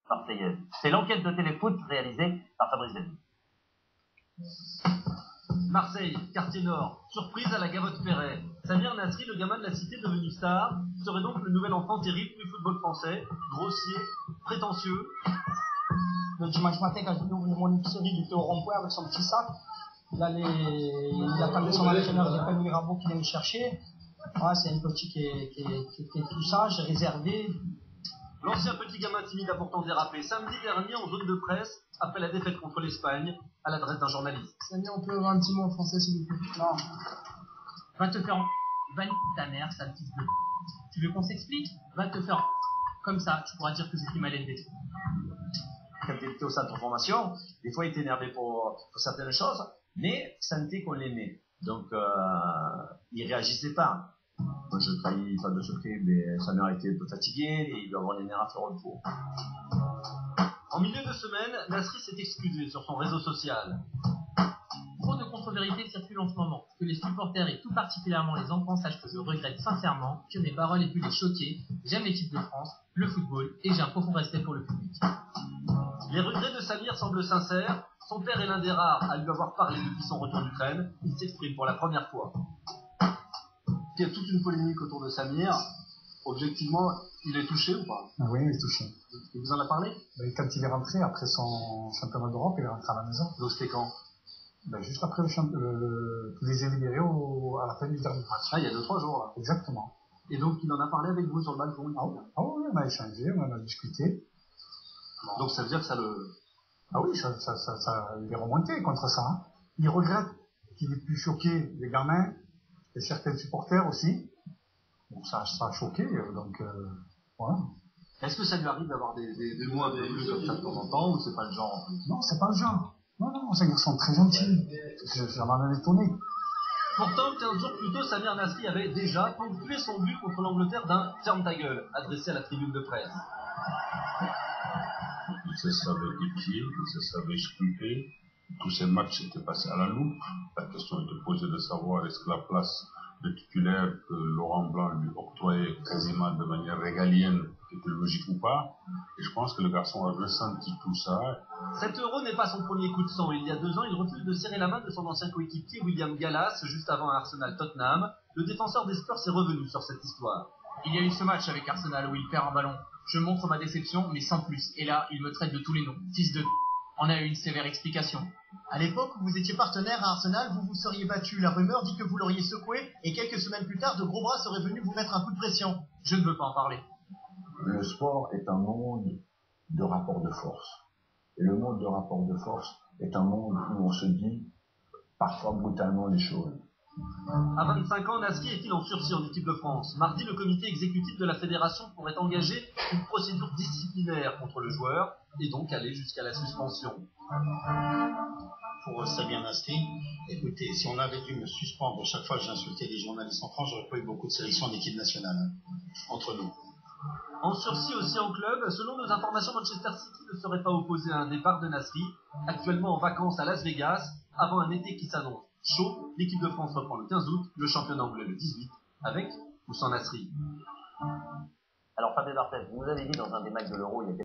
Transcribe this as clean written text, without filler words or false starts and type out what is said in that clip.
marseillaise. C'est l'enquête de Téléfoot réalisée par Fabrice Delvaux. Marseille, quartier nord, surprise à la Gavotte Perret. Samir Nasri, le gamin de la cité devenu star, serait donc le nouvel enfant terrible du football français, grossier, prétentieux. Le dimanche matin, quand je lui ouvre mon épicerie, il était au rond-point avec son petit sac. Il attendait son entraîneur de Camille Mirabeau qui vient le chercher. Ouais, c'est un petit qui est tout sage, réservé. L'ancien petit gamin timide a pourtant dérapé samedi dernier en zone de presse après la défaite contre l'Espagne à l'adresse d'un journaliste. Samir, on peut avoir un petit mot en français s'il vous plaît? Non. Va te faire va ta mère, sale fils de... Tu veux qu'on s'explique? Va te faire... Comme ça, tu pourras dire que je suis mal élevé. Quand il était au centre de formation, des fois il était énervé pour certaines choses, mais sentait qu'on l'aimait. Donc il réagissait pas. Moi je trahis pas de secret, mais sa mère était un peu fatiguée et il doit avoir les nerfs à faire au repos. En milieu de semaine, Nasri s'est excusé sur son réseau social. Trop de contre-vérités circulent en ce moment. Que les supporters et tout particulièrement les enfants sachent que je regrette sincèrement que mes paroles aient pu les choquer. J'aime l'équipe de France, le football et j'ai un profond respect pour le public. Les regrets de Samir semblent sincères. Son père est l'un des rares à lui avoir parlé depuis son retour d'Ukraine. Il s'exprime pour la première fois. Il y a toute une polémique autour de Samir. Objectivement, il est touché ou pas? Oui, il est touché. Il vous en a parlé? Quand il est rentré, après son championnat d'Europe, il est rentré à la maison. Donc c'était quand? Juste après tous les libérés à la fin du dernier match. Ah, il y a 2-3 jours là. Exactement. Et donc il en a parlé avec vous sur le balcon? Ah oui, on a échangé, on en a discuté. Bon. Donc ça veut dire que ça le... Ah oui, il est remonté contre ça. Hein. Il regrette qu'il ait pu choquer les gamins et certains supporters aussi. Bon, ça a choqué, donc voilà. Est-ce que ça lui arrive d'avoir des mots un peu plus comme ça de temps en temps, ou c'est pas le genre en plus? Non, c'est pas le genre. Non, c'est un garçon très gentil. Ça m'a étonné. Pourtant, 15 jours plus tôt, Samir Nasri avait déjà ponctué son but contre l'Angleterre d'un « ferme ta gueule » adressé à la tribune de presse. Il se savait dépier, il se savait sculpter. Tous ces matchs étaient passés à la loupe. La question était posée de savoir est-ce que la place de titulaire que Laurent Blanc lui octroyait quasiment de manière régalienne était logique ou pas. Et je pense que le garçon a ressenti tout ça. Cet Euro n'est pas son premier coup de sang. Il y a 2 ans, il refuse de serrer la main de son ancien coéquipier William Gallas, juste avant Arsenal-Tottenham. Le défenseur des Spurs est revenu sur cette histoire. Il y a eu ce match avec Arsenal où il perd un ballon. Je montre ma déception, mais sans plus. Et là, il me traite de tous les noms. Fils de... On a eu une sévère explication. À l'époque où vous étiez partenaire à Arsenal, vous vous seriez battu. La rumeur dit que vous l'auriez secoué et quelques semaines plus tard, de gros bras seraient venus vous mettre un coup de pression. Je ne veux pas en parler. Le sport est un monde de rapport de force. Et le monde de rapport de force est un monde où on se dit parfois brutalement les choses. À 25 ans, Nasri est-il en sursis en équipe de France? Mardi, le comité exécutif de la fédération pourrait engager une procédure disciplinaire contre le joueur et donc aller jusqu'à la suspension. Pour Samir Nasri, écoutez, si on avait dû me suspendre chaque fois que j'insultais les journalistes en France, j'aurais pas eu beaucoup de sélections en équipe nationale, hein, entre nous. En sursis aussi en club, selon nos informations, Manchester City ne serait pas opposé à un départ de Nasri, actuellement en vacances à Las Vegas, avant un été qui s'annonce chaud. L'équipe de France reprend le 15 août, le championnat anglais le 18, avec ou sans Nasri. Alors Fabien Barthez, vous nous avez dit dans un des matchs de l'Euro il y a